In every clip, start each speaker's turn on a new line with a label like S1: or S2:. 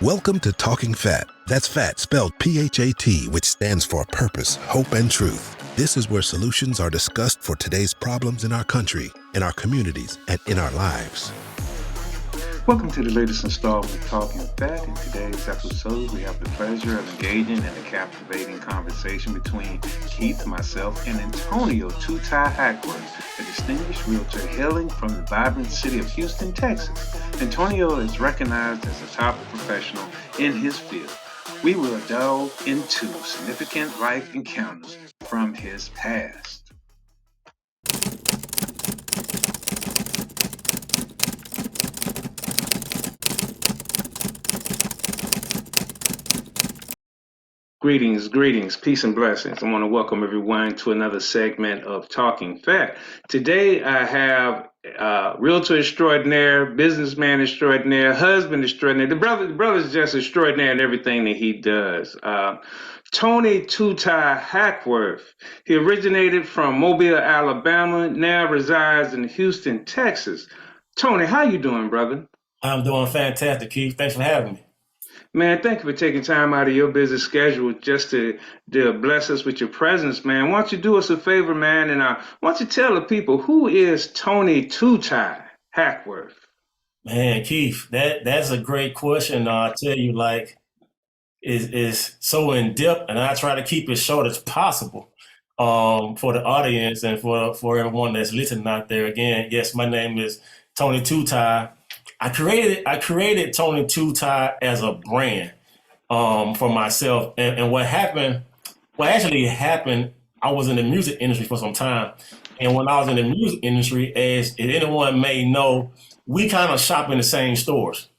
S1: Welcome to Talking Phat. That's Phat spelled P-H-A-T, which stands for purpose, hope, and truth. This is where solutions are discussed for today's problems in our country, in our communities, and in our lives.
S2: Welcome to the latest installment of Talking Phat. In today's episode, we have the pleasure of engaging in a captivating conversation between Keith, myself, and Antonio Tutai Hackworth, a distinguished realtor hailing from the vibrant city of Houston, Texas. Antonio is recognized as a top professional in his field. We will delve into significant life encounters from his past. Greetings, peace and blessings. I want to welcome everyone to another segment of Talking Phat. Today I have realtor extraordinaire, businessman extraordinaire, husband extraordinaire. The brother's just extraordinary in everything that he does. Tony Tutai Hackworth. He originated from Mobile, Alabama, now resides in Houston, Texas. Tony, how you doing, brother?
S3: I'm doing fantastic, Keith. Thanks for having me.
S2: Man, thank you for taking time out of your busy schedule just to bless us with your presence, man. Why don't you do us a favor, man, and why don't you tell the people who is Tony Tutai Hackworth?
S3: Man, Keith, that's a great question. I tell you, like, is so in depth, and I try to keep it short as possible for the audience and for everyone that's listening out there. Again, yes, my name is Tony Tutai. I created Tony Tutai as a brand for myself. And what actually happened, I was in the music industry for some time. And when I was in the music industry, as anyone may know, we kind of shop in the same stores.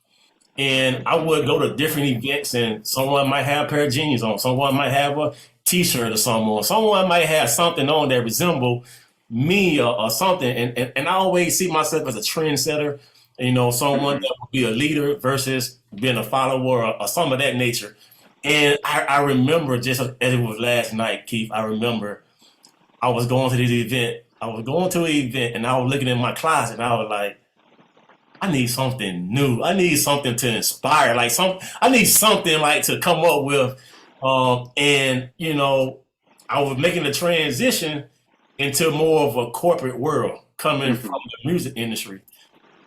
S3: And I would go to different events, and someone might have a pair of jeans on, someone might have a t-shirt or something on, someone might have something on that resemble me or something. And I always see myself as a trendsetter. You know, someone that would be a leader versus being a follower or some of that nature. And I remember just as it was last night, Keith, I remember I was going to this event. I was going to an event and I was looking in my closet and I was like, I need something new. I need something to inspire. I need something like to come up with. And, you know, I was making the transition into more of a corporate world coming from the music industry.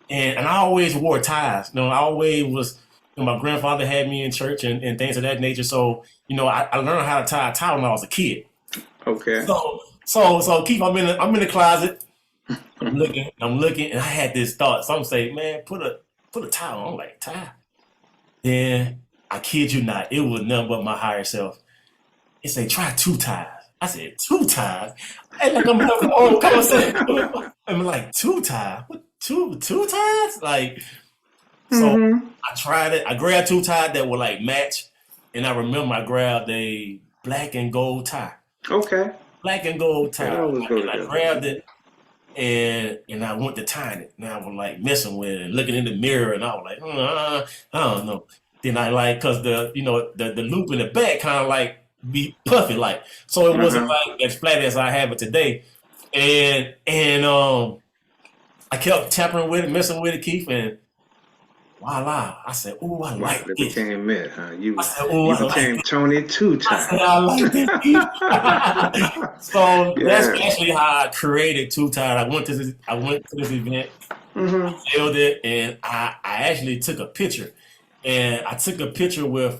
S3: And I always wore ties. You know, I always was, you know, my grandfather had me in church and things of that nature. So, you know, I learned how to tie a tie when I was a kid.
S2: Okay.
S3: So Keith, I'm in the closet. I'm looking, and I had this thought. Some say, man, put a tie on. I'm like, tie. Then I kid you not, it was nothing but my higher self. It said, try two ties. I said, two ties? And like I'm having an old conversation. I'm like, two ties? What? Two ties? Like, so I tried it. I grabbed two ties that were like match. And I remember I grabbed a black and gold tie.
S2: Okay.
S3: Black and gold tie.
S2: And
S3: I grabbed it and I went to tying it. And I was like messing with it and looking in the mirror and I was like, I don't know. Then I like, cause the loop in the back kind of like be puffy like. So it wasn't like as flat as I have it today. And I kept tapping with it, messing with it, Keith, and voila! I said, "Ooh, I like
S2: it
S3: this."
S2: became it, huh? You
S3: I
S2: became
S3: like
S2: Tony Tutai.
S3: I said, "I like this." Keith. So that's actually how I created Tutai. I went to this event, I filmed it, and I actually took a picture. And I took a picture with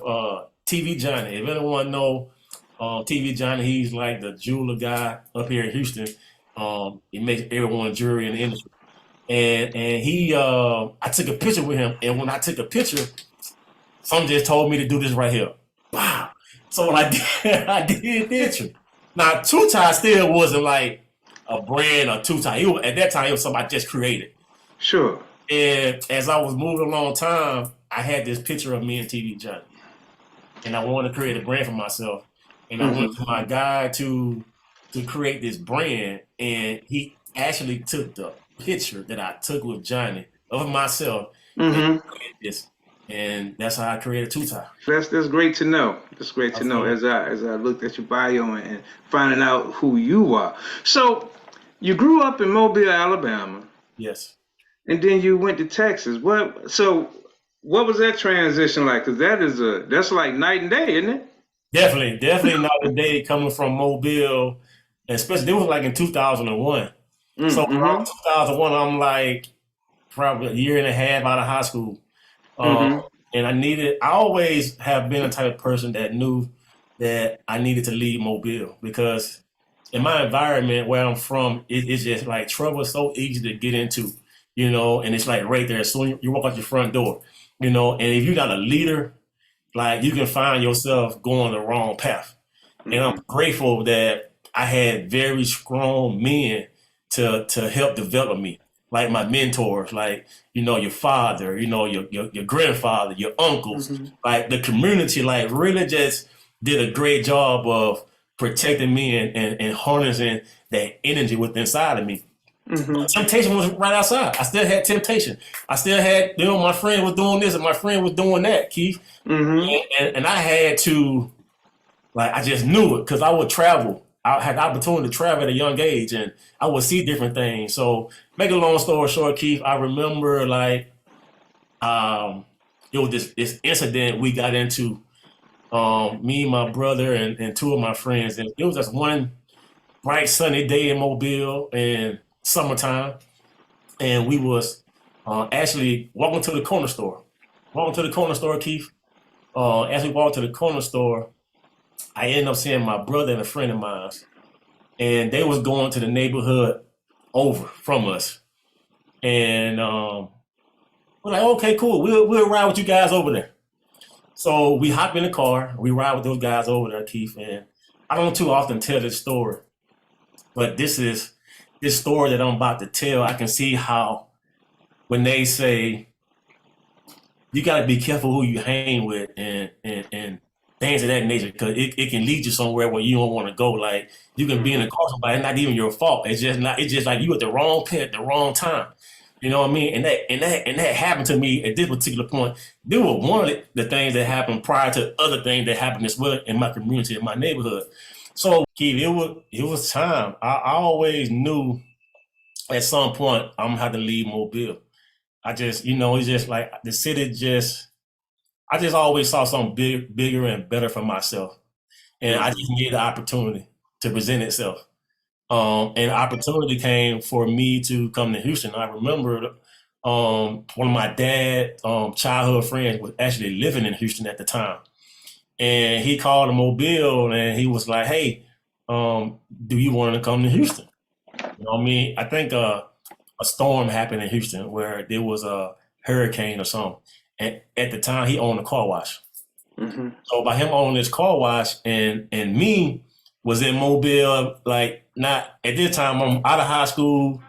S3: TV Johnny. If anyone know TV Johnny, he's like the jeweler guy up here in Houston. He makes everyone jewelry in the industry. And he I took a picture with him, and when I took a picture, someone just told me to do this right here. Wow. So what I did, I did this. Now Tutai still wasn't like a brand or Tutai. At that time it was something I just created.
S2: Sure.
S3: And as I was moving along time, I had this picture of me and TV Johnny. And I wanted to create a brand for myself. And I went to my guy to create this brand, and he actually took the picture that I took with Johnny of myself and created this, and that's how I created Tutai.
S2: That's great to know. That's great to know as I looked at your bio and finding out who you are. So you grew up in Mobile, Alabama.
S3: Yes.
S2: And then you went to Texas. So What was that transition like? Because that's like night and day, isn't it?
S3: Definitely not a day coming from Mobile, especially it was like in 2001. So around
S2: Mm-hmm.
S3: 2001, I'm like probably a year and a half out of high school. Um,
S2: Mm-hmm.
S3: and I always have been a type of person that knew that I needed to leave Mobile because in my environment where I'm from, it's just like trouble is so easy to get into, and it's like right there. As soon as you walk out your front door, and if you're not a leader, like you can find yourself going the wrong path. And I'm
S2: Mm-hmm.
S3: grateful that I had very strong men to help develop me, like my mentors, like your father, your grandfather, your uncles,
S2: Mm-hmm.
S3: like the community, like really just did a great job of protecting me and harnessing that energy within inside of me.
S2: Mm-hmm.
S3: Temptation was right outside. I still had temptation. I still had, my friend was doing this and my friend was doing that, Keith.
S2: Mm-hmm.
S3: And I had to, like, I just knew it because I would travel. I had the opportunity to travel at a young age and I would see different things. So, make a long story short, Keith, I remember like it was this incident we got into, me, my brother, and two of my friends. And it was just one bright sunny day in Mobile in summertime. And we was actually walking to the corner store. Walking to the corner store, Keith. As we walked to the corner store, I ended up seeing my brother and a friend of mine, and they was going to the neighborhood over from us. And we're like, okay, cool. We'll ride with you guys over there. So we hop in the car. We ride with those guys over there, Keith. And I don't too often tell this story, but this story that I'm about to tell. I can see how when they say you got to be careful who you hang with and things of that nature because it can lead you somewhere where you don't want to go. Like you can be in a car, but it's not even your fault. It's just not. It's just like you at the wrong pit at the wrong time. You know what I mean? And that happened to me at this particular point. There were one of the things that happened prior to other things that happened as well in my community, in my neighborhood. So, Keith, it was time. I always knew at some point I'm gonna have to leave Mobile. I just, it's just like the city just, I just always saw something bigger and better for myself. And I
S2: Mm-hmm.
S3: just needed the opportunity to present itself. And opportunity came for me to come to Houston. I remember one of my dad childhood friends was actually living in Houston at the time. And he called a Mobile and he was like, hey, do you want to come to Houston? You know what I mean? I think a storm happened in Houston where there was a hurricane or something. And at the time, he owned a car wash.
S2: Mm-hmm.
S3: So by him owning this car wash and me was in Mobile, like not at this time, I'm out of high school,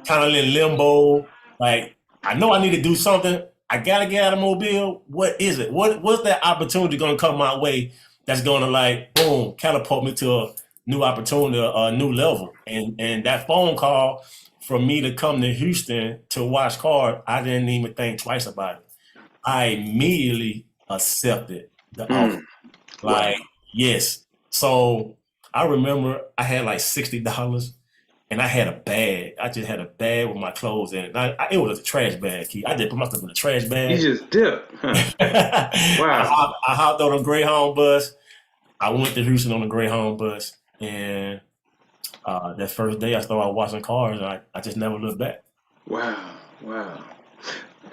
S3: kind of in limbo. Like I know I need to do something. I gotta get out of Mobile. What is it? What's that opportunity gonna come my way that's gonna like boom catapult me to a new opportunity, a new level? And that phone call for me to come to Houston to wash cars, I didn't even think twice about it. I immediately accepted the offer.
S2: Mm.
S3: Like,
S2: Wow.
S3: yes. So I remember I had like $60 and I had a bag. I just had a bag with my clothes in it. It was a trash bag, Key. I did put my stuff in a trash
S2: You
S3: bag.
S2: just dipped, huh? Wow.
S3: I hopped on a Greyhound bus. I went to Houston on a Greyhound bus. And that first day I started washing cars. And I just never looked back.
S2: Wow. Wow.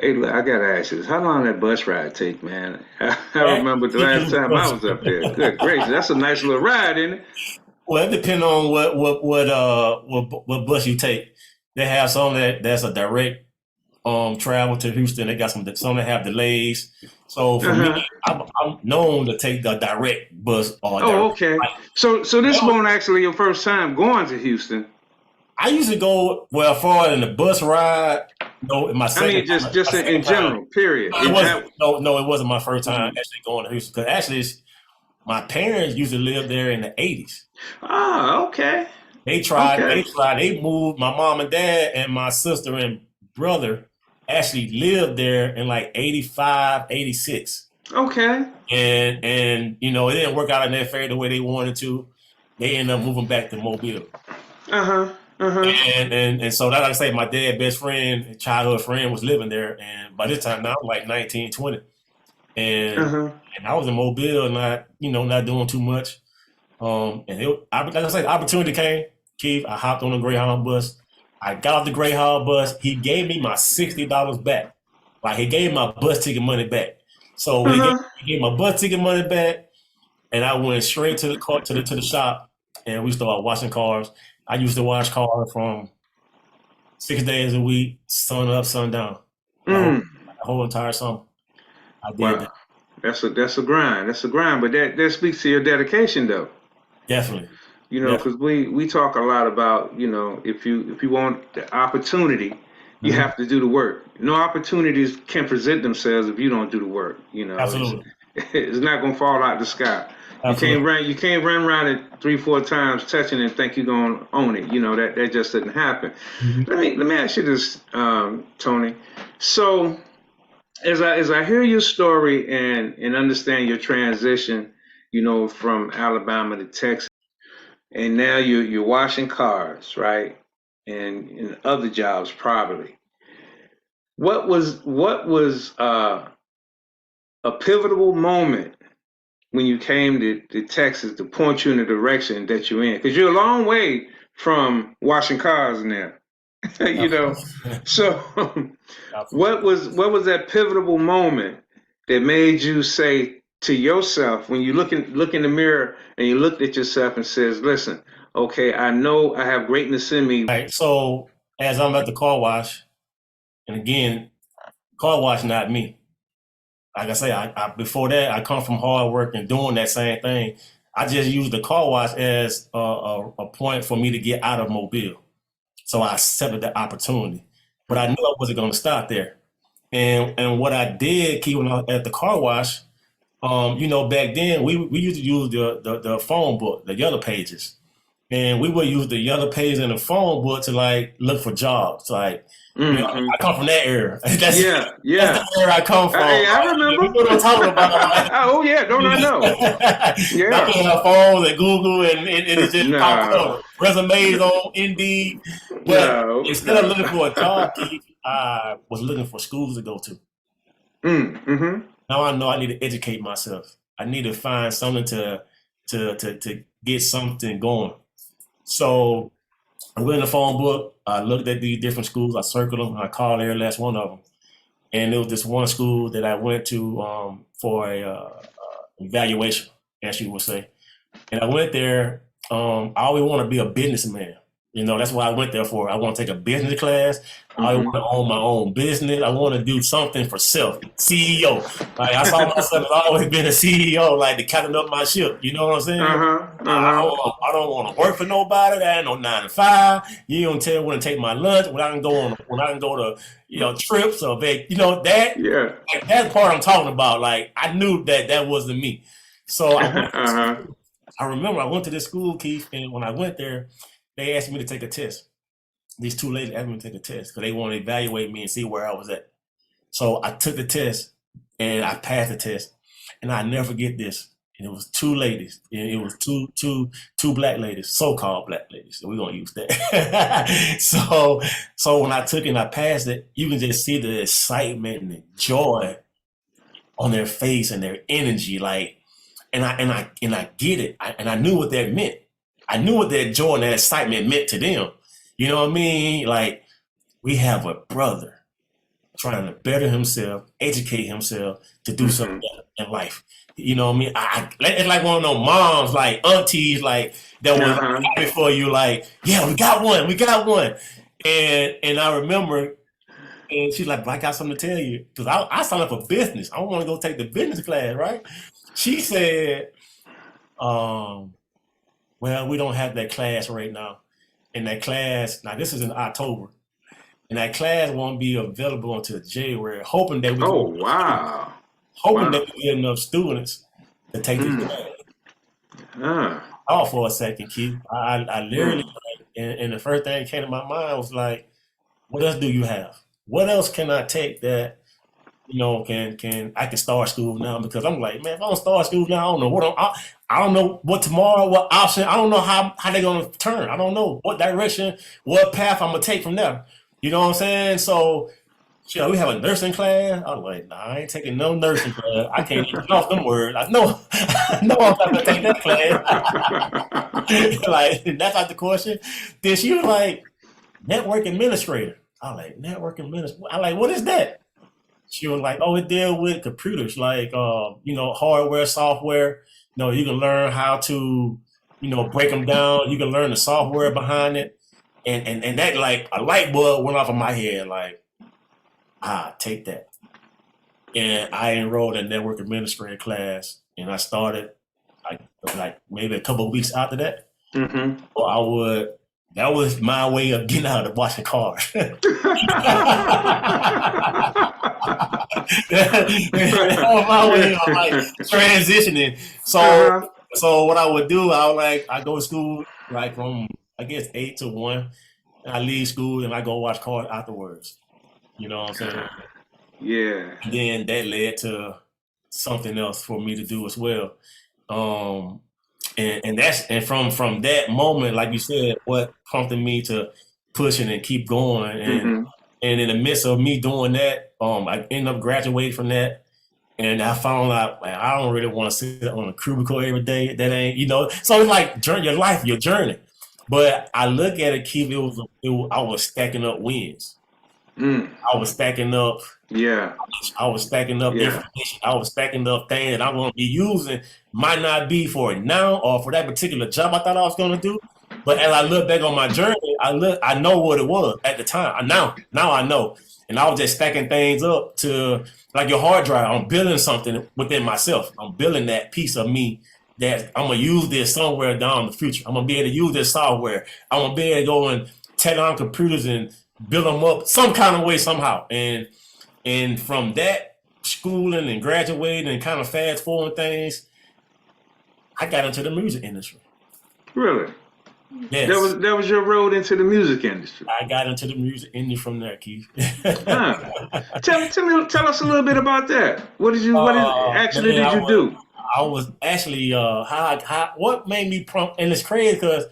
S2: Hey, look, I gotta ask you this. How long that bus ride take, man? I remember the last time I was up there. Good gracious, that's a nice little ride, isn't it?
S3: Well, it depends on what bus you take. They have some that's a direct travel to Houston. They got some that have delays. So for me,
S2: Uh-huh.
S3: I'm known to take the direct bus or
S2: Oh,
S3: direct
S2: okay.
S3: flight.
S2: So this
S3: That was-
S2: won't actually your first time going to Houston.
S3: I usually go well far in the bus ride. No, my
S2: I
S3: second
S2: mean,
S3: my
S2: just in
S3: second time.
S2: general, period.
S3: No, it
S2: Is
S3: wasn't.
S2: that?
S3: No, it wasn't my first time
S2: Mhm.
S3: actually going to Houston. Because actually, my parents used to live there in the '80s.
S2: Ah, okay.
S3: They tried.
S2: Okay.
S3: They tried. They moved. My mom and dad and my sister and brother actually lived there in like 85, 86.
S2: Okay.
S3: And it didn't work out in their favor the way they wanted to. They ended up moving back to Mobile.
S2: Uh-huh.
S3: And so that, like I say, my dad's best friend, childhood friend, was living there. And by this time now, I'm like 19, 20, and I was in Mobile, not doing too much. Like I said, the opportunity came. Keith, I hopped on a Greyhound bus. I got off the Greyhound bus. He gave me my $60 back. Like, he gave my bus ticket money back. So he gave my bus ticket money back, and I went straight to the car, to the shop, and we started washing cars. I used to wash cars from 6 days a week, sun up, sun down, the whole entire summer. I did that.
S2: Wow. That's a grind. That's a grind. But that speaks to your dedication, though.
S3: Definitely.
S2: Because we talk a lot about, if you want the opportunity, you have to do the work. No opportunities can present themselves if you don't do the work.
S3: Absolutely.
S2: It's not gonna fall out the sky.
S3: Absolutely.
S2: You can't run around it 3-4 times touching and think you're gonna own it. That just didn't happen. Let me ask you this, Tony. So as I hear your story and understand your transition, from Alabama to Texas, and now you're washing cars, right? And other jobs probably. What was a pivotal moment when you came to Texas to point you in the direction that you're in? Because you're a long way from washing cars now. So what was that pivotal moment that made you say to yourself, when you look in the mirror and you looked at yourself and says, listen, okay, I know I have greatness in me.
S3: Right. So as I'm at the car wash, and again, car wash not me. Like I say, I before that, I come from hard work and doing that same thing. I just used the car wash as a point for me to get out of Mobile. So I accepted the opportunity, but I knew I wasn't going to stop there. And what I did, Key, when I was at the car wash, back then we used to use the phone book, the yellow pages, and we would use the yellow pages in the phone book to like look for jobs. Like, I come from that era. That's the era I come from.
S2: I remember.
S3: You know what I'm talking about? Like,
S2: oh yeah, don't I know?
S3: Yeah. Not on our phones and Google and it just pops up. Resumes on Indeed. But instead of looking for a job, Keith, I was looking for schools to go to. Now I know I need to educate myself. I need to find something to get something going. So I went in the phone book. I looked at these different schools. I circled them. I called every last one of them. And there was this one school that I went to for a evaluation, as you would say. And I went there. I always want to be a businessman. That's what I went there for. I want to take a business class. I want to own my own business. I want to do something for self. CEO. Like, I saw myself as always been a CEO, like the captain of my ship. You know what I'm saying? I don't want to work for nobody. There ain't no 9 to 5. You don't tell me when to take my lunch. When I can go to trips or that.
S2: Yeah.
S3: Like, that's the part I'm talking about. Like, I knew that wasn't me. So I remember I went to this school, Keith, and when I went there, they asked me to take a test. These 2 ladies asked me to take a test because they wanted to evaluate me and see where I was at. So I took the test and I passed the test. And I never forget this. And it was 2 ladies. And it was two black ladies, so-called black ladies. So we're gonna use that. So when I took it and I passed it, you can just see the excitement and the joy on their face and their energy. Like, and I get it. And I knew what that meant. I knew what that joy and that excitement meant to them. You know what I mean? Like, we have a brother trying to better himself, educate himself to do something better in life. You know what I mean? It's like one of those moms, like aunties, like that was happy for you. Like, yeah, we got one. And I remember, and she's like, but I got something to tell you. Because I signed up for business. I want to go take the business class, right? She said, well, we don't have that class right now. And that class, now this is in October, and that class won't be available until January, hoping that we get enough students to take this class. Off for a second, Keith. I literally, and the first thing that came to my mind was like, what else do you have? What else can I take that can I can start school now, because I'm like, man, if I don't start school now, I don't know I don't know what tomorrow, what option, I don't know how they're gonna turn. I don't know what direction, what path I'm gonna take from there. You know what I'm saying? So, we have a nursing class. I was like, nah, I ain't taking no nursing class. I can't even off them words. I know, I know I'm not gonna take that class. Like, that's not the question. Then she was like, network administrator. I was like, network administrator. I like, what is that? She was like, oh, it deal with computers, like hardware, software. You can learn how to, break them down. You can learn the software behind it, and that, like, a light bulb went off of my head. Like, take that. And I enrolled in network administrator class, and I started like maybe a couple of weeks after that.
S2: Mm-hmm.
S3: Or that was my way of getting out of washing cars. That was my way of like transitioning. So what I would do, I go to school like from, I guess, 8 to 1, and I leave school and I go watch cars afterwards. You know what I'm saying?
S2: Yeah.
S3: And then that led to something else for me to do as well. And from that moment, like you said, what prompted me to push it and keep going. And in the midst of me doing that, I ended up graduating from that. And I found out, like, I don't really want to sit on a cubicle every day. That ain't, So it's like your life, your journey. But I look at it, Keith. I was stacking up wins. I was stacking up.
S2: Yeah.
S3: I was stacking up information. I was stacking up things that I'm going to be using. Might not be for it now or for that particular job I thought I was going to do. But as I look back on my journey, I know what it was at the time. Now I know. And I was just stacking things up to, like your hard drive. I'm building something within myself. I'm building that piece of me that I'm going to use this somewhere down in the future. I'm going to be able to use this software. I'm going to be able to go and take on computers and build them up some kind of way, somehow. And from that schooling and graduating and kind of fast forwarding things, I got into the music industry.
S2: Really?
S3: Yes.
S2: That was your road into the music industry.
S3: I got into the music industry from there, Keith.
S2: Tell us a little bit about that. What did you do?
S3: I was actually what made me prompt, and it's crazy because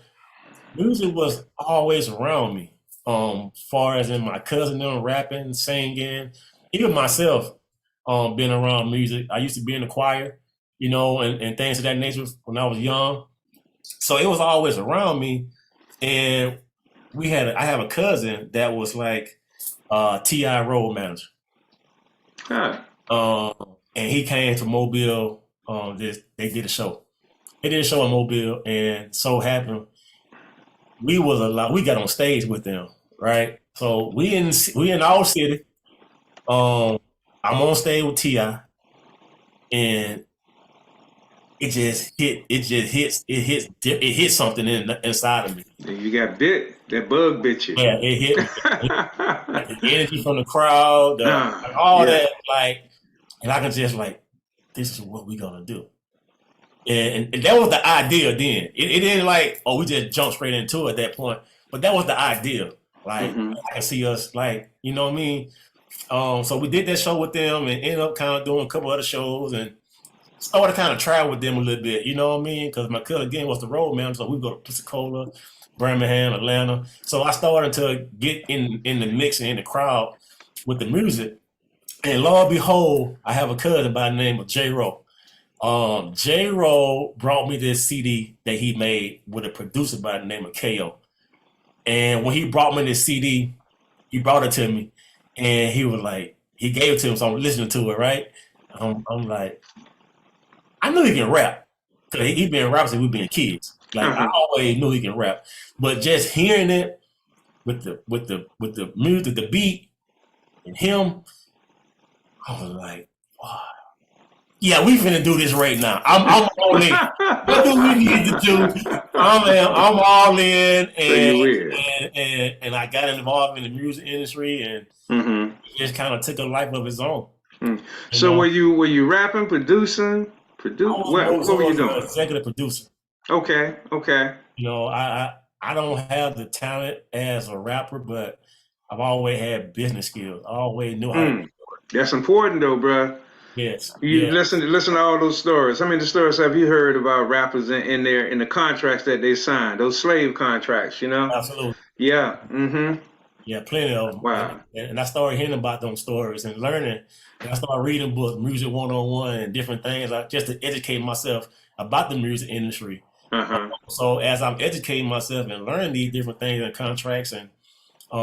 S3: music was always around me. Far as in my cousin them rapping, singing, even myself, being around music. I used to be in the choir, and things of that nature when I was young. So it was always around me. And I have a cousin that was like T.I. road manager. And he came to Mobile. They did a show. They did a show in Mobile, and so happened we got on stage with them, right? So we in our city. I'm on stage with T.I., and it hits something inside of me.
S2: You got bit. That bug bit you.
S3: Yeah, it hit me. The energy from the crowd, that, like, and I can just like, this is what we're gonna do. And that was the idea then. It didn't like, we just jumped straight into it at that point. But that was the idea. Like, I can see us, like, you know what I mean? So we did that show with them and ended up kind of doing a couple other shows and started to kind of travel with them a little bit, you know what I mean? Because my cousin, again, was the road man. So we go to Pensacola, Birmingham, Atlanta. So I started to get in the mix and in the crowd with the music. And lo and behold, I have a cousin by the name of J-Ro. J-Ro brought me this CD that he made with a producer by the name of K.O. And when he brought me this CD, he brought it to me, and he was like, he gave it to him, so I'm listening to it, right? I'm like, I knew he can rap, because he been rapping since we been kids. Like, I always knew he can rap, but just hearing it with the music, the beat, and him, I was like, wow. Yeah, we finna do this right now. I'm all in. What do we need to do? I'm all in, and I got involved in the music industry, and it just kind of took a life of its own.
S2: So were you rapping, producing? What were you doing?
S3: Executive producer.
S2: Okay.
S3: I don't have the talent as a rapper, but I've always had business skills. I always knew how to do it.
S2: That's important though, bruh.
S3: Yes,
S2: You
S3: yeah,
S2: listen to all those stories. How many stories have you heard about rappers in the contracts that they signed? Those slave contracts, you know?
S3: absolutely.
S2: Yeah. Mm-hmm.
S3: Yeah, plenty of them.
S2: Wow.
S3: And I started hearing about them stories and learning. And I started reading books, music 101, and different things just to educate myself about the music industry.
S2: Uh-huh.
S3: So as I'm educating myself and learning these different things and contracts, and I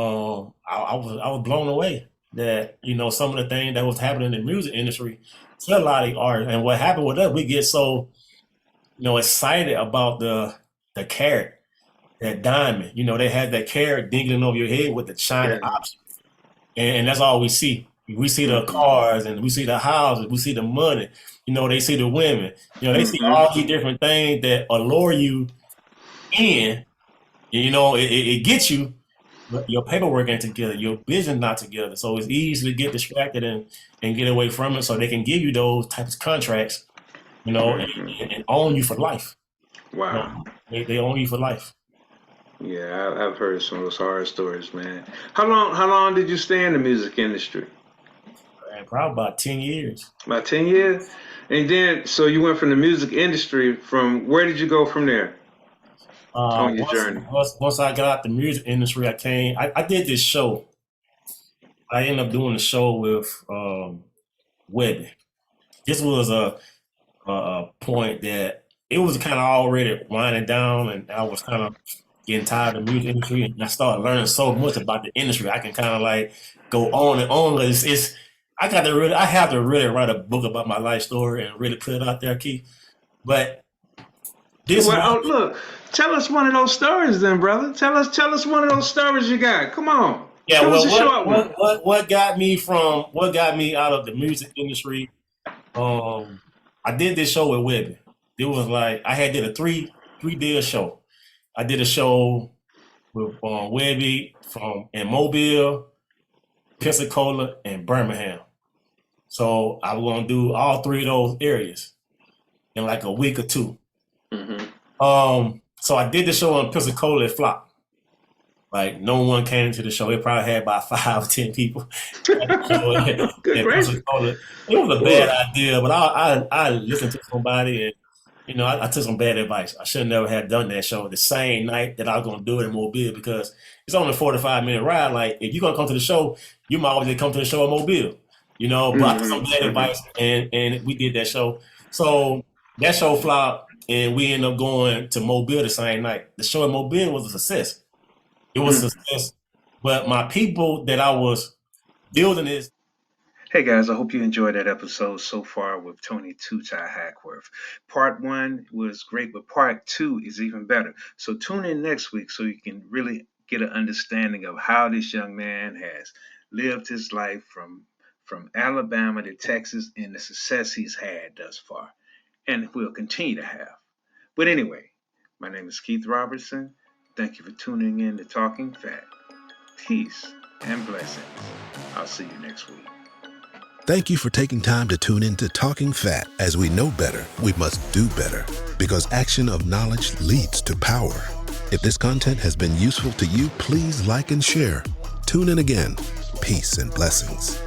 S3: was blown away that some of the things that was happening in the music industry to a lot of art. And what happened with us, we get so excited about the carrot, that diamond. They had that carrot dingling over your head with the shiny
S2: Yeah.
S3: object, and that's all we see. We see the
S2: Mm-hmm.
S3: cars and we see the houses, we see the money. They see the women. They see
S2: Mm-hmm.
S3: all these different things that allure you in. It gets you, but your paperwork ain't together, your vision not together. So it's easy to get distracted and get away from it. So they can give you those types of contracts,
S2: Mm-hmm.
S3: and own you for life. You know,
S2: Wow.
S3: they own you for life.
S2: Yeah, I've heard some of those horror stories, man. How long did you stay in the music industry?
S3: And probably about 10 years.
S2: About 10 years? And then so you went from the music industry from where did you go from there on your
S3: Once,
S2: journey?
S3: once once I got out the music industry, I did this show. I ended up doing a show with Webby. This was a point that it was kind of already winding down, and I was kind of getting tired of the music industry, and I started learning so much about the industry. I can kind of like go on and on. I have to really write a book about my life story and really put it out there, Keith. But this
S2: Well,
S3: one,
S2: oh, look, tell us one of those stories then, brother. Tell us one of those stories you got. Come on.
S3: yeah.
S2: Give us
S3: Well,
S2: a short one.
S3: what got me out of the music industry? Um, I did this show with Webby. It was like I had did a three deal show. I did a show with Webby from in Mobile, Pensacola, and Birmingham. So I was gonna do all three of those areas in like a week or two.
S2: Mm-hmm.
S3: So I did the show in Pensacola. It flopped. Like no one came to the show. It probably had about 5 or 10 people at the show
S2: Good
S3: in
S2: gracious.
S3: Pensacola. It was a bad
S2: Boy.
S3: idea, but I listened to somebody, and I took some bad advice. I should never have done that show the same night that I was gonna do it in Mobile, because it's only a 45 minute ride. Like if you're gonna come to the show, you might as well come to the show in Mobile. But I took some
S2: Mm-hmm.
S3: bad
S2: Mm-hmm.
S3: advice, and we did that show. So that show flopped, and we ended up going to Mobile the same night. The show in Mobile was a success. It was a success, but my people that I was building this.
S2: Hey guys, I hope you enjoyed that episode so far with Tony Tutai Hackworth. Part one was great, but part two is even better. So tune in next week so you can really get an understanding of how this young man has lived his life from Alabama to Texas and the success he's had thus far and will continue to have. But anyway, my name is Keith Robertson. Thank you for tuning in to Talking Phat. Peace and blessings. I'll see you next week.
S1: Thank you for taking time to tune in to Talking Phat. As we know better, we must do better, because action of knowledge leads to power. If this content has been useful to you, please like and share. Tune in again. Peace and blessings.